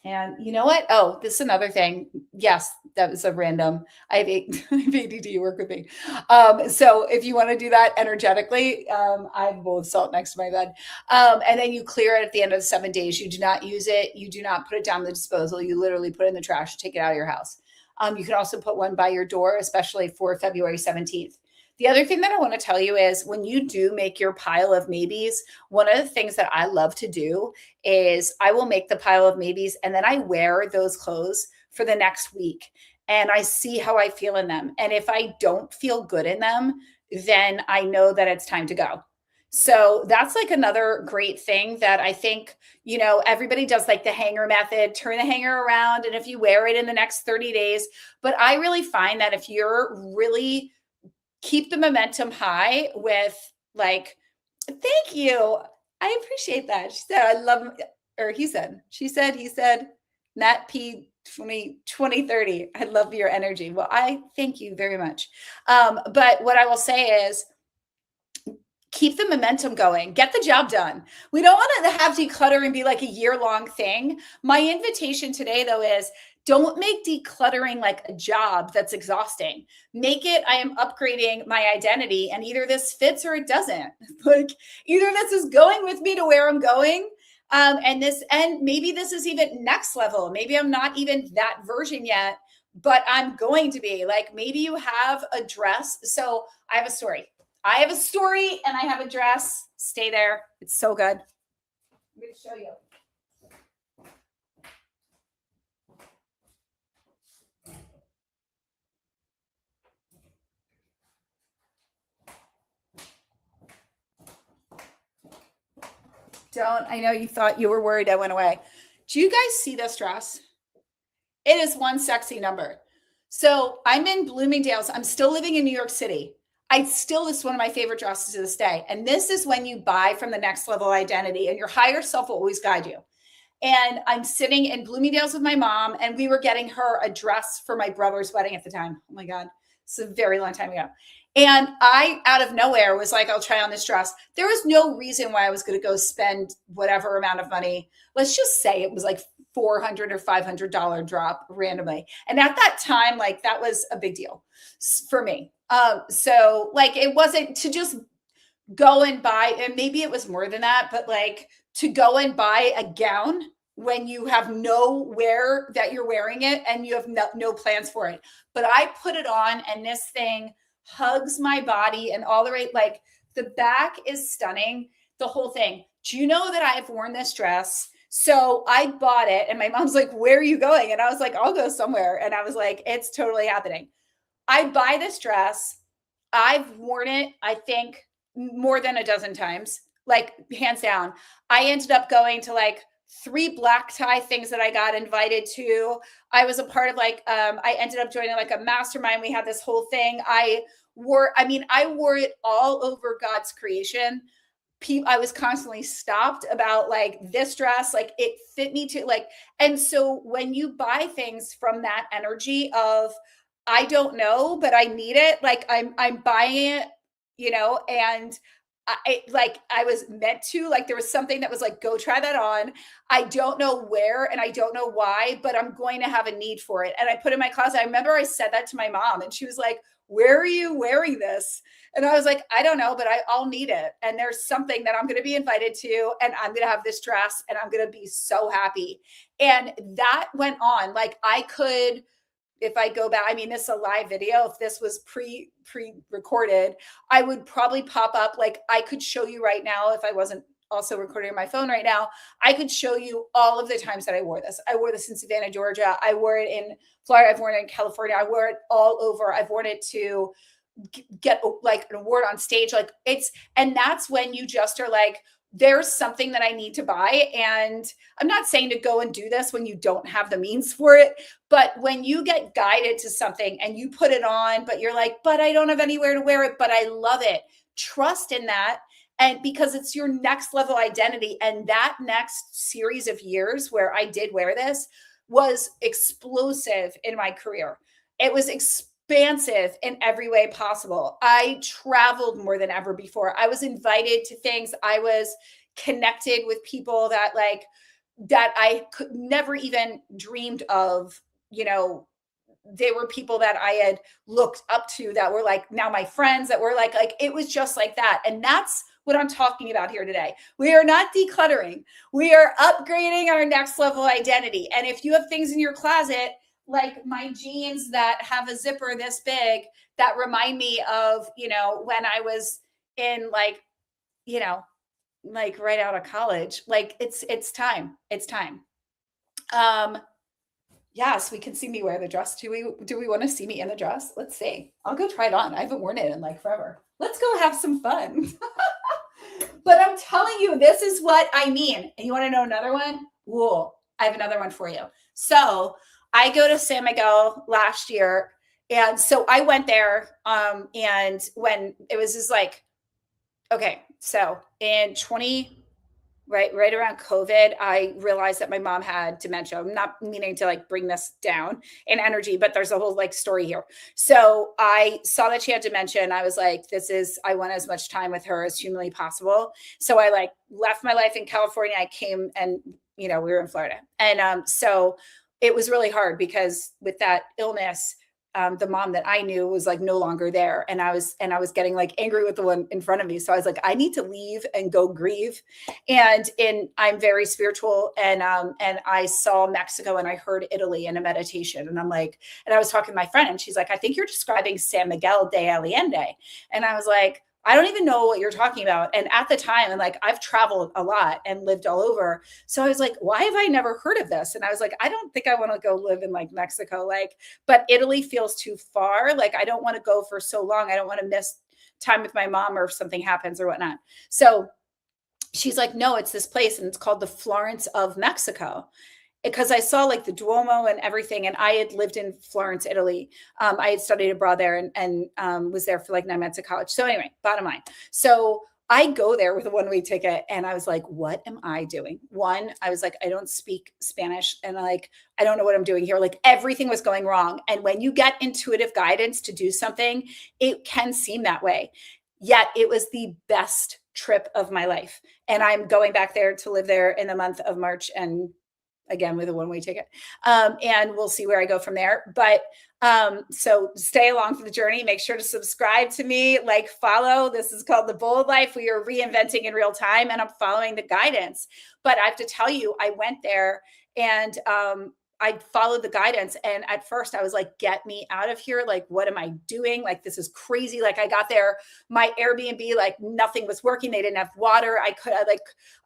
Speaker 1: you know what? Oh, this is another thing. Yes, that was a random. I have ADD, work with me. So if you want to do that energetically, I have a bowl of salt next to my bed. And then you clear it at the end of 7 days. You do not use it. You do not put it down the disposal. You literally put it in the trash, take it out of your house. You can also put one by your door, especially for February 17th. The other thing that I want to tell you is when you do make your pile of maybes, one of the things that I love to do is I will make the pile of maybes and then I wear those clothes for the next week and I see how I feel in them. And if I don't feel good in them, then I know that it's time to go. So that's like another great thing that I think, everybody does like the hanger method, turn the hanger around. And if you wear it in the next 30 days, but I really find that if you're really keep the momentum high with like, thank you. I appreciate that. She said, I love, or he said, she said, he said, Nat P 2030. I love your energy. Well, I thank you very much. But what I will say is keep the momentum going, get the job done. We don't want to have declutter and be like a year-long thing. My invitation today though is don't make decluttering like a job that's exhausting. Make it, I am upgrading my identity and either this fits or it doesn't. Like either this is going with me to where I'm going. And maybe this is even next level. Maybe I'm not even that version yet, but I'm going to be like, maybe you have a dress. So I have a story. And I have a dress. Stay there. It's so good. I'm going to show you. I know you thought you were worried I went away. Do you guys see this dress? It is one sexy number. So I'm in Bloomingdale's. I'm still living in New York City. This is one of my favorite dresses to this day. And this is when you buy from the next level identity and your higher self will always guide you. And I'm sitting in Bloomingdale's with my mom and we were getting her a dress for my brother's wedding at the time. Oh my God. It's a very long time ago. And I, out of nowhere, was like, I'll try on this dress. There was no reason why I was going to go spend whatever amount of money. Let's just say it was like $400 or $500 drop randomly. And at that time, like that was a big deal for me. So like, it wasn't to just go and buy, and maybe it was more than that, but like to go and buy a gown when you have nowhere that you're wearing it and you have no plans for it. But I put it on and this thing hugs my body and all the way, like the back is stunning, the whole thing. Do you know that I've worn this dress? So I bought it and my mom's like, where are you going? And I was like, I'll go somewhere. And I was like, it's totally happening. I buy this dress. I've worn it, I think, more than a dozen times, like hands down. I ended up going to like three black tie things that I got invited to. I was a part of like, I ended up joining like a mastermind. We had this whole thing. I wore it all over God's creation. I was constantly stopped about like this dress, like it fit me to like, and so when you buy things from that energy of, I don't know, but I need it, like I'm buying it, and I was meant to, like there was something that was like, go try that on. I don't know where and I don't know why, but I'm going to have a need for it. And I put it in my closet. I remember I said that to my mom and she was like, where are you wearing this? And I was like, I don't know, but I'll need it. And there's something that I'm going to be invited to, and I'm going to have this dress, and I'm going to be so happy. And that went on. Like I could, if I go back, I mean, this is a live video. If this was pre recorded, I would probably pop up. Like I could show you right now if I wasn't also recording on my phone right now. I could show you all of the times that I wore this. I wore this in Savannah, Georgia. I wore it in Florida. I've worn it in California. I wore it all over. I've worn it to get like an award on stage. Like and that's when you just are like, there's something that I need to buy. And I'm not saying to go and do this when you don't have the means for it, but when you get guided to something and you put it on, but you're like, but I don't have anywhere to wear it, but I love it. Trust in that. And because it's your next level identity. And that next series of years where I did wear this was explosive in my career. It was expansive in every way possible. I traveled more than ever before. I was invited to things. I was connected with people that I could never even dreamed of, you know, they were people that I had looked up to that were like now my friends that were like it was just like that. And that's what I'm talking about here today. We are not decluttering. We are upgrading our next level identity. And if you have things in your closet, like my jeans that have a zipper this big, that remind me of, when I was in you know, like right out of college, like it's time. It's time. Um, Yes, we can see me wear the dress. Do we want to see me in the dress? Let's see. I'll go try it on. I haven't worn it in like forever. Let's go have some fun. But I'm telling you, this is what I mean. And you want to know another one? Whoa, I have another one for you. So I go to San Miguel last year. And so I went there. And when it was just like, okay, so in 20, right around COVID, I realized that my mom had dementia. I'm not meaning to like bring this down in energy, but there's a whole like story here. So I saw that she had dementia and I was like, I want as much time with her as humanly possible. So I like left my life in California. I came and, we were in Florida. And so it was really hard because with that illness, the mom that I knew was like no longer there. And I was getting like angry with the one in front of me. So I was like, I need to leave and go grieve. And I'm very spiritual. And I saw Mexico and I heard Italy in a meditation. And I'm like, and I was talking to my friend and she's like, I think you're describing San Miguel de Allende. And I was like, I don't even know what you're talking about. And at the time, and like I've traveled a lot and lived all over. So I was like, why have I never heard of this? And I was like, I don't think I want to go live in like Mexico, but Italy feels too far. Like I don't want to go for so long. I don't want to miss time with my mom or if something happens or whatnot. So she's like, no, it's this place and it's called the Florence of Mexico. Because I saw like the Duomo and everything, and I had lived in Florence, Italy. I had studied abroad there and was there for like 9 months of college. So anyway, bottom line. So I go there with a one-way ticket and I was like, what am I doing? One, I was like, I don't speak Spanish and I don't know what I'm doing here. Like everything was going wrong. And when you get intuitive guidance to do something, it can seem that way. Yet it was the best trip of my life. And I'm going back there to live there in the month of March and again with a one-way ticket. And we'll see where I go from there. But so stay along for the journey. Make sure to subscribe to me, follow. This is called The Bold Life. We are reinventing in real time and I'm following the guidance. But I have to tell you, I went there and I followed the guidance. And at first I was like, get me out of here. Like, what am I doing? Like, this is crazy. Like, I got there, my Airbnb, like nothing was working. They didn't have water.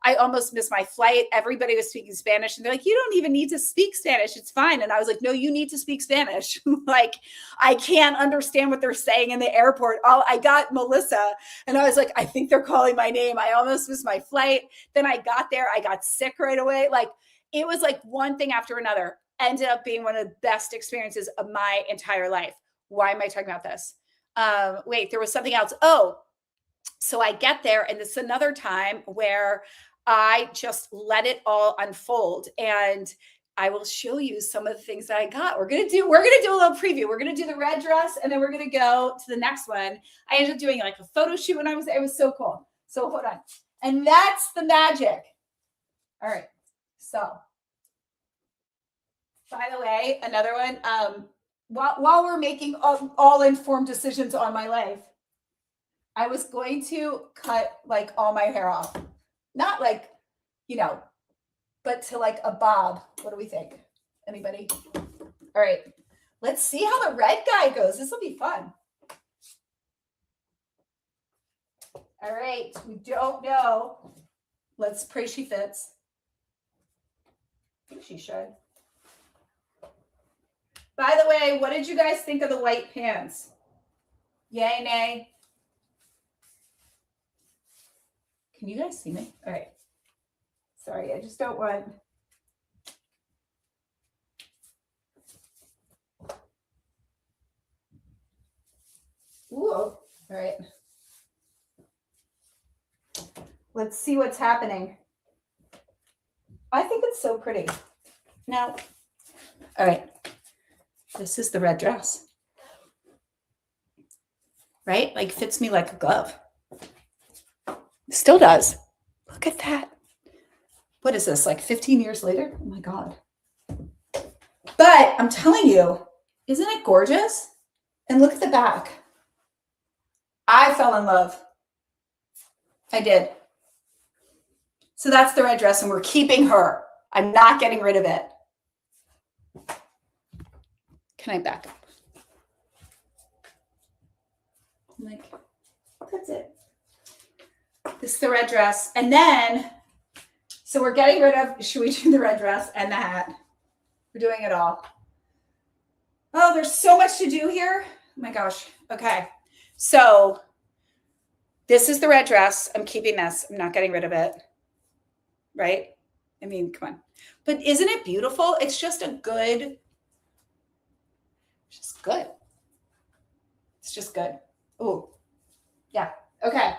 Speaker 1: I almost missed my flight. Everybody was speaking Spanish and they're like, you don't even need to speak Spanish. It's fine. And I was like, no, you need to speak Spanish. Like, I can't understand what they're saying in the airport. I got Melissa and I was like, I think they're calling my name. I almost missed my flight. Then I got there. I got sick right away. Like, it was like one thing after another. Ended up being one of the best experiences of my entire life. Why am I talking about this? Wait, there was something else. Oh, so I get there, and this is another time where I just let it all unfold. And I will show you some of the things that I got. We're gonna do a little preview. We're gonna do the red dress, and then we're gonna go to the next one. I ended up doing like a photo shoot when I was there. It was so cool. So hold on. And that's the magic. All right. So by the way, another one, while we're making all informed decisions on my life, I was going to cut like all my hair off. Not like, but to like a bob. What do we think? Anybody? All right. Let's see how the red guy goes. This will be fun. All right. We don't know. Let's pray she fits. I think she should. By the way, what did you guys think of the white pants? Yay, nay? Can you guys see me? All right. Sorry, I just don't want. Ooh, all right. Let's see what's happening. I think it's so pretty. Now, all right. This is the red dress. Right? Like fits me like a glove. Still does. Look at that. What is this? Like 15 years later? Oh my God. But I'm telling you, isn't it gorgeous? And look at the back. I fell in love. I did. So that's the red dress, and we're keeping her. I'm not getting rid of it. Can I back up? I'm like, that's it. This is the red dress. And then, so we're getting rid of, should we do the red dress and the hat? We're doing it all. Oh, there's so much to do here. Oh my gosh. Okay. So this is the red dress. I'm keeping this. I'm not getting rid of it. Right? I mean, come on. But isn't it beautiful? It's just good. It's just good. Oh, yeah. Okay.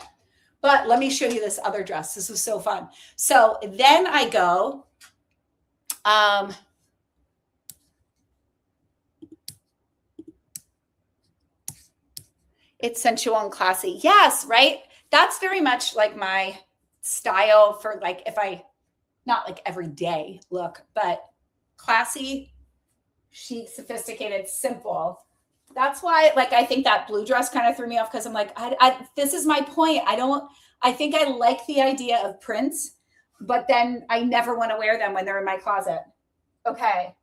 Speaker 1: But let me show you this other dress. This was so fun. So then I go, it's sensual and classy. Yes, right? That's very much like my style for like, not like everyday look, but classy, chic, sophisticated, simple. That's why, like, I think that blue dress kind of threw me off because I'm like, this is my point. I think I like the idea of prints, but then I never want to wear them when they're in my closet. Okay.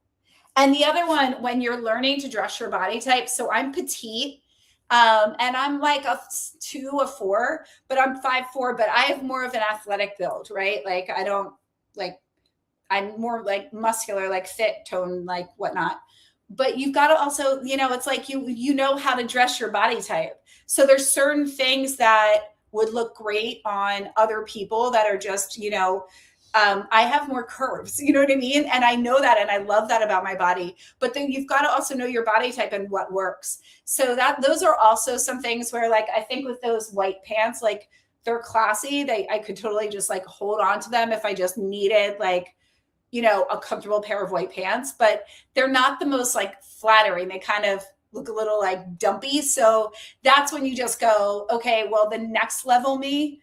Speaker 1: And the other one, when you're learning to dress your body type. So I'm petite, and I'm like a 2, a 4, but I'm 5'4", but I have more of an athletic build, right? Like I'm more like muscular, like fit tone, like whatnot. But you've got to also, it's like you know how to dress your body type. So there's certain things that would look great on other people that are just, I have more curves, you know what I mean? And I know that, and I love that about my body. But then you've got to also know your body type and what works. So those are also some things where, like, I think with those white pants, like, they're classy. I could totally just like hold on to them if I just needed like, a comfortable pair of white pants, but they're not the most like flattering. They kind of look a little like dumpy. So that's when you just go, okay, well, the next level me,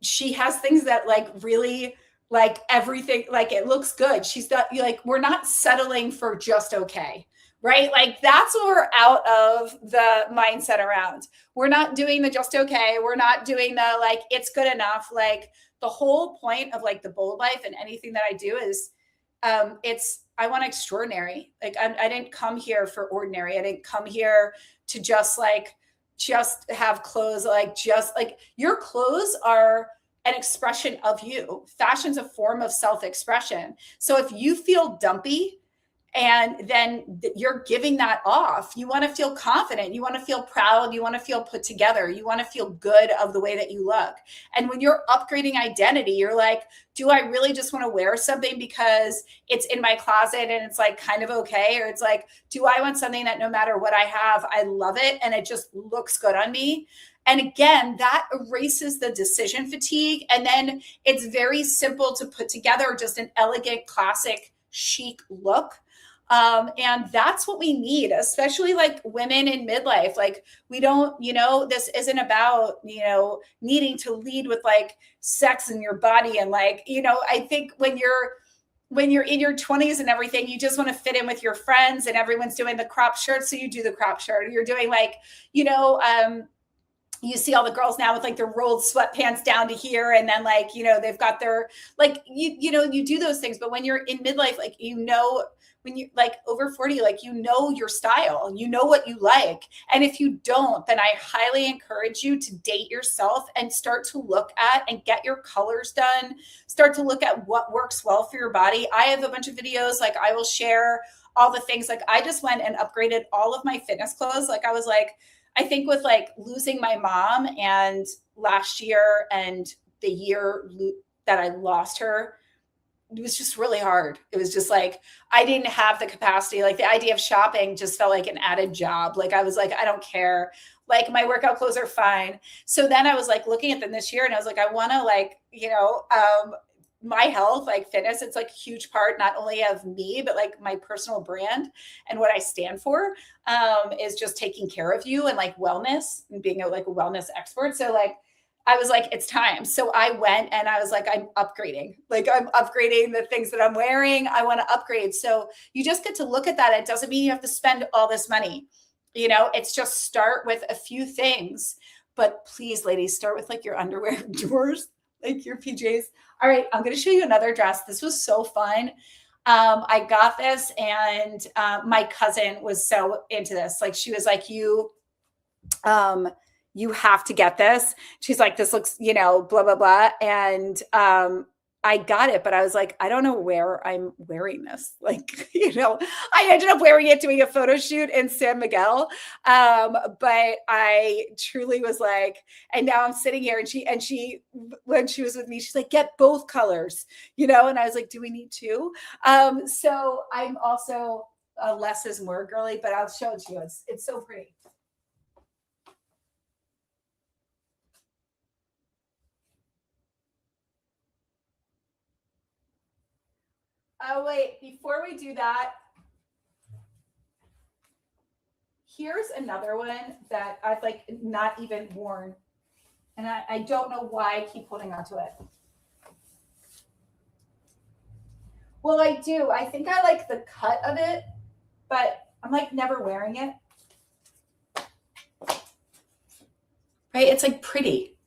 Speaker 1: she has things that like really like everything, like it looks good. She's not like, we're not settling for just okay. Right? Like that's what we're out of the mindset around. We're not doing the just okay. We're not doing the like, it's good enough. Like the whole point of like the bold life and anything that I do is it's extraordinary. Like I didn't come here for ordinary. I didn't come here to just have clothes, like just like your clothes are an expression of you. Fashion's a form of self-expression. So if you feel dumpy, and then you're giving that off. You want to feel confident. You want to feel proud. You want to feel put together. You want to feel good of the way that you look. And when you're upgrading identity, you're like, do I really just want to wear something because it's in my closet and it's like kind of okay? Or it's like, do I want something that no matter what I have, I love it and it just looks good on me? And again, that erases the decision fatigue. And then it's very simple to put together just an elegant, classic, chic look. And that's what we need, especially like women in midlife. Like we don't, this isn't about, needing to lead with like sex in your body. And like, I think when you're in your 20s and everything, you just want to fit in with your friends and everyone's doing the crop shirt. So you do the crop shirt. Or you're doing like, you see all the girls now with like their rolled sweatpants down to here. And then like, they've got their, like, you do those things. But when you're in midlife, like, when you're like over 40, like, your style, what you like. And if you don't, then I highly encourage you to date yourself and start to look at and get your colors done. Start to look at what works well for your body. I have a bunch of videos. Like I will share all the things. Like I just went and upgraded all of my fitness clothes. Like I was like, I think with like losing my mom and last year and the year that I lost her, it was just really hard. It was just like, I didn't have the capacity. Like the idea of shopping just felt like an added job. Like I was like, I don't care. Like my workout clothes are fine. So then I was like looking at them this year and I was like, I want to like, my health, like fitness, it's like a huge part, not only of me, but like my personal brand and what I stand for, is just taking care of you and like wellness and being a wellness expert. So like, I was like, it's time. So I went and I was like, I'm upgrading. Like I'm upgrading the things that I'm wearing. I want to upgrade. So you just get to look at that. It doesn't mean you have to spend all this money. It's just start with a few things. But please, ladies, start with like your underwear drawers, like your PJs. All right, I'm going to show you another dress. This was so fun. I got this and my cousin was so into this. Like she was like, you have to get this. She's like, this looks, blah, blah, blah. And I got it, but I was like, I don't know where I'm wearing this. Like, I ended up wearing it doing a photo shoot in San Miguel. But I truly was like, and now I'm sitting here and she, when she was with me, she's like, get both colors, and I was like, do we need two? So I'm also less is more girly, but I'll show it to you. It's so pretty. Oh, wait, before we do that, here's another one that I've like not even worn. And I don't know why I keep holding on to it. Well, I do. I think I like the cut of it, but I'm like never wearing it. Right? It's like pretty.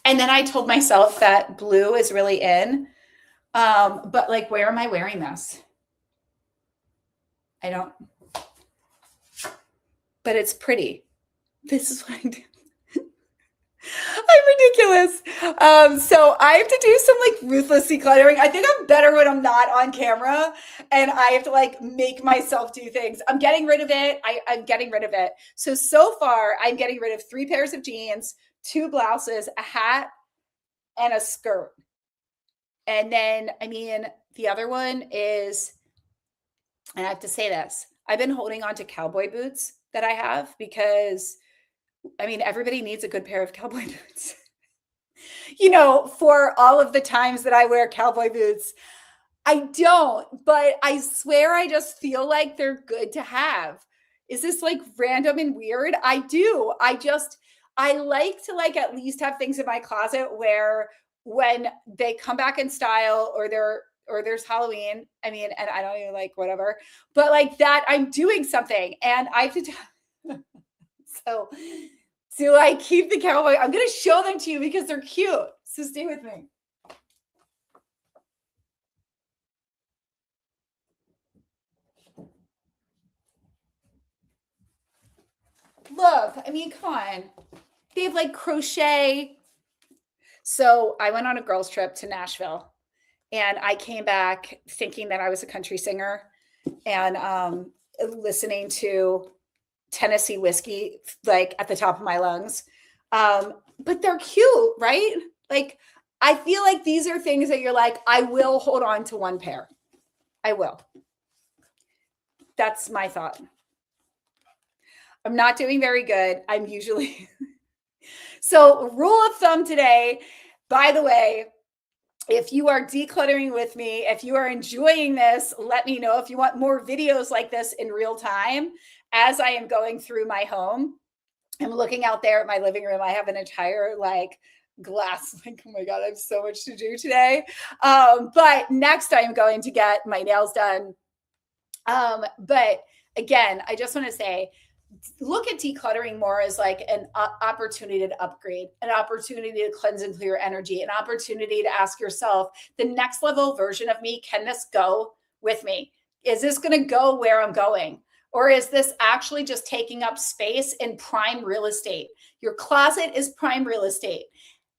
Speaker 1: And then I told myself that blue is really in. But like, where am I wearing this? I don't, but it's pretty. This is what I do. I'm ridiculous. So I have to do some like ruthless decluttering. I think I'm better when I'm not on camera and I have to like make myself do things. I'm getting rid of it. I'm getting rid of it. So far I'm getting rid of 3 pairs of jeans, 2 blouses, a hat, and a skirt. And then, the other one is, and I have to say this, I've been holding on to cowboy boots that I have because, everybody needs a good pair of cowboy boots. For all of the times that I wear cowboy boots, I don't, but I swear I just feel like they're good to have. Is this like random and weird? I do. I like to like at least have things in my closet where when they come back in style or there's Halloween, and I don't even like whatever, but like that I'm doing something and I have to so do I keep the cowboy? I'm going to show them to you because they're cute. So stay with me. stuff. I mean, come on. They have like crochet. So I went on a girls' trip to Nashville and I came back thinking that I was a country singer and listening to Tennessee whiskey like at the top of my lungs. But they're cute, right? Like I feel like these are things that you're like, I will hold on to one pair. I will. That's my thought. I'm not doing very good. I'm usually so rule of thumb today, by the way, if you are decluttering with me, if you are enjoying this, let me know if you want more videos like this in real time as I am going through my home. I'm looking out there at my living room. I have an entire like glass. Like, oh my God, I have so much to do today. But next I'm going to get my nails done. But again, I just want to say, look at decluttering more as like an opportunity to upgrade, an opportunity to cleanse and clear energy, an opportunity to ask yourself, the next level version of me, can this go with me? Is this going to go where I'm going? Or is this actually just taking up space in prime real estate? Your closet is prime real estate.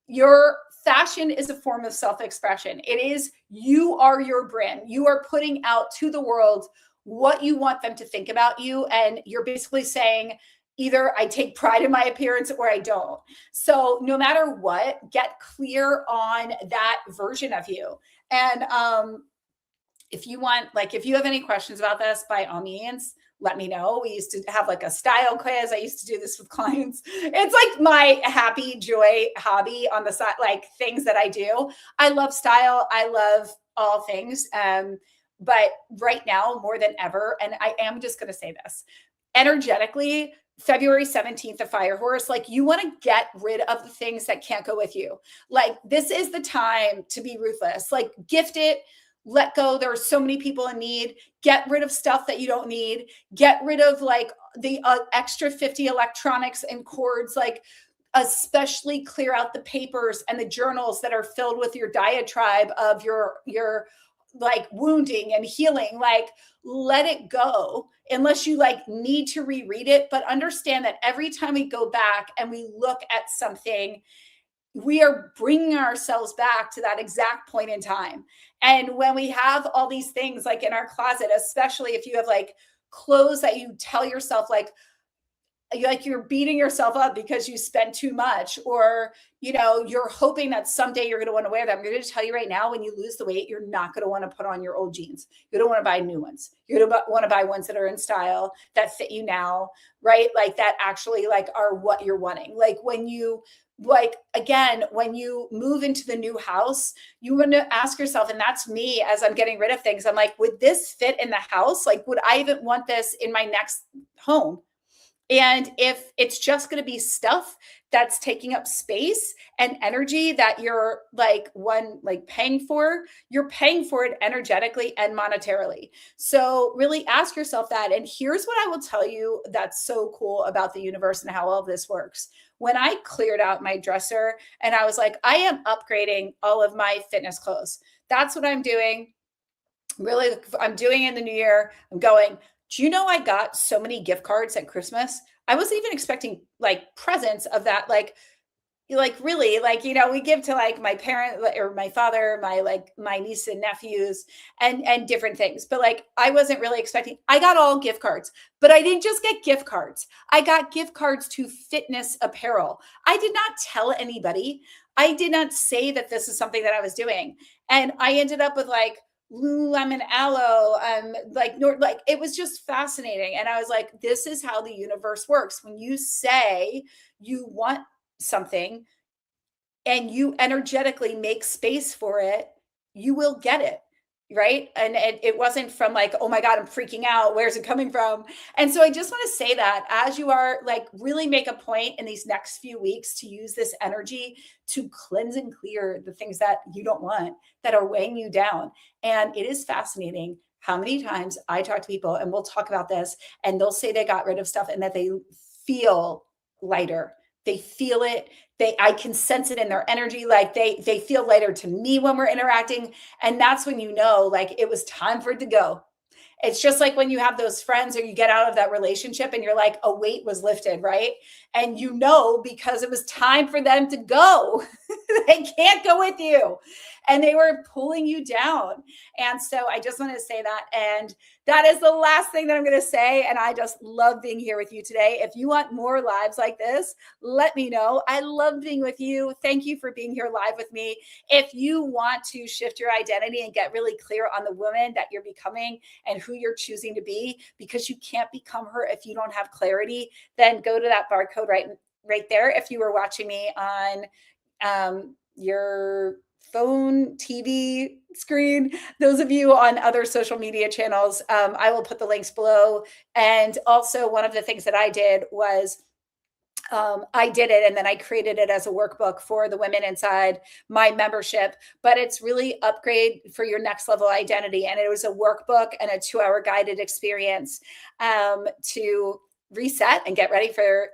Speaker 1: Your fashion is a form of self-expression. It is, you are your brand. You are putting out to the world what you want them to think about you. And you're basically saying, either I take pride in my appearance or I don't. So no matter what, get clear on that version of you. And if you want, like, if you have any questions about this, by all means, let me know. We used to have like a style quiz. I used to do this with clients. It's like my happy joy hobby on the side, like things that I do. I love style. I love all things. But right now, more than ever, and I am just going to say this, energetically, February 17th, the fire horse, like you want to get rid of the things that can't go with you. Like this is the time to be ruthless, like gift it, let go. There are so many people in need. Get rid of stuff that you don't need. Get rid of like the extra 50 electronics and cords, like especially clear out the papers and the journals that are filled with your diatribe of your like wounding and healing. Like let it go unless you like need to reread it. But understand that every time we go back and we look at something, we are bringing ourselves back to that exact point in time. And when we have all these things like in our closet, especially if you have like clothes that you tell yourself like you're beating yourself up because you spent too much, or you're hoping that someday you're going to want to wear them. I'm going to tell you right now, when you lose the weight, you're not going to want to put on your old jeans. You don't want to buy new ones. You're going to want to buy ones that are in style, that fit you now, right? Like that actually like are what you're wanting. Like when you again, when you move into the new house, you want to ask yourself, and that's me as I'm getting rid of things. I'm like, would this fit in the house? Like, would I even want this in my next home? And if it's just going to be stuff that's taking up space and energy that you're like paying for, you're paying for it energetically and monetarily. So really ask yourself that. And here's what I will tell you that's so cool about the universe and how all of this works. When I cleared out my dresser and I was like, I am upgrading all of my fitness clothes. That's what I'm doing. Really, I'm doing in the new year. I'm going, do you know I got so many gift cards at Christmas? I wasn't even expecting like presents of that. Like really, like, we give to like my parent or my father, my niece and nephews and different things. But like, I wasn't really expecting, I got all gift cards, but I didn't just get gift cards. I got gift cards to fitness apparel. I did not tell anybody. I did not say that this is something that I was doing. And I ended up with like Lululemon Aloe, like it was just fascinating. And I was like, this is how the universe works. When you say you want something and you energetically make space for it, you will get it. Right. And it wasn't from like, oh my God, I'm freaking out. Where's it coming from? And so I just want to say that as you are like, really make a point in these next few weeks to use this energy to cleanse and clear the things that you don't want, that are weighing you down. And it is fascinating how many times I talk to people, and we'll talk about this, and they'll say they got rid of stuff and that they feel lighter. They feel it. I can sense it in their energy. Like they feel lighter to me when we're interacting. And that's when like it was time for it to go. It's just like when you have those friends or you get out of that relationship and you're like, a weight was lifted, right? And you know, because it was time for them to go, they can't go with you. And they were pulling you down. And so I just want to say that. And that is the last thing that I'm going to say. And I just love being here with you today. If you want more lives like this, let me know. I love being with you. Thank you for being here live with me. If you want to shift your identity and get really clear on the woman that you're becoming and who you're choosing to be, because you can't become her if you don't have clarity, then go to that barcode right there. If you were watching me on your phone, TV screen, those of you on other social media channels, I will put the links below. And also, one of the things that I did was I did it and then I created it as a workbook for the women inside my membership. But it's really upgrade for your next level identity. And it was a workbook and a 2-hour guided experience to reset and get ready for,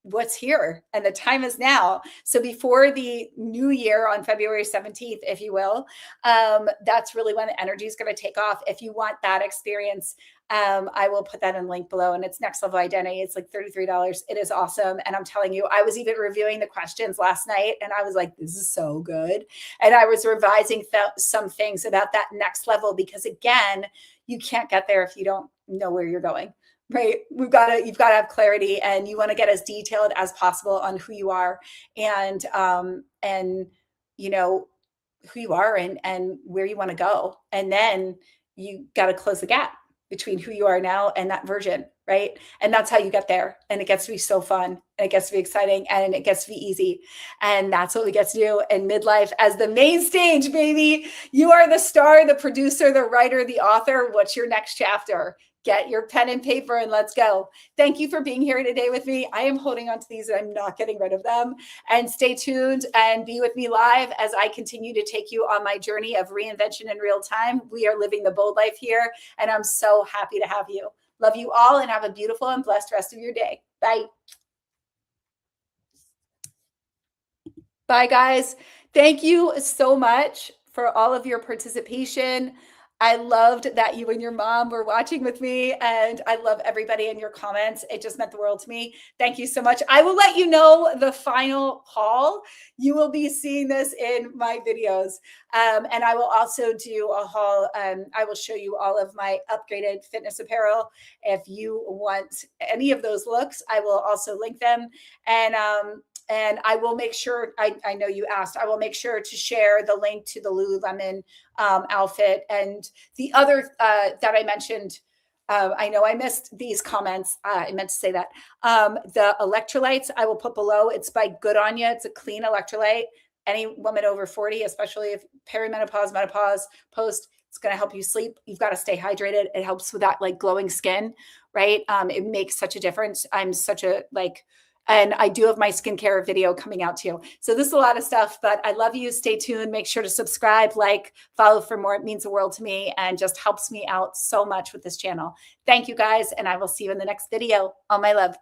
Speaker 1: what's here, and the time is now. So before the new year on February 17th, if you will, that's really when the energy is going to take off. If you want that experience, I will put that in link below, and it's next level identity. It's like $33. It is awesome. And I'm telling you, I was even reviewing the questions last night and I was like, this is so good. And I was revising some things about that next level, because again, you can't get there if you don't know where you're going. Right. You've got to have clarity, and you want to get as detailed as possible on who you are and who you are and where you want to go. And then you got to close the gap between who you are now and that version. Right. And that's how you get there. And it gets to be so fun, and it gets to be exciting, and it gets to be easy. And that's what we get to do in midlife as the main stage, baby. You are the star, the producer, the writer, the author. What's your next chapter? Get your pen and paper and let's go. Thank you for being here today with me. I am holding on to these and I'm not getting rid of them. And stay tuned and be with me live as I continue to take you on my journey of reinvention in real time. We are living the bold life here, and I'm so happy to have you. Love you all, and have a beautiful and blessed rest of your day. Bye. Bye, guys. Thank you so much for all of your participation. I loved that you and your mom were watching with me, and I love everybody in your comments. It just meant the world to me. Thank you so much. I will let you know the final haul. You will be seeing this in my videos. And I will also do a haul. I will show you all of my upgraded fitness apparel. If you want any of those looks, I will also link them. And I will make sure, I know you asked, I will make sure to share the link to the Lululemon outfit. And the other that I mentioned, I know I missed these comments. I meant to say that. The electrolytes I will put below. It's by Good On Ya. It's a clean electrolyte. Any woman over 40, especially if perimenopause, menopause, post, it's going to help you sleep. You've got to stay hydrated. It helps with that like glowing skin, right? It makes such a difference. And I do have my skincare video coming out too. So this is a lot of stuff, but I love you. Stay tuned. Make sure to subscribe, follow for more. It means the world to me and just helps me out so much with this channel. Thank you guys. And I will see you in the next video. All my love.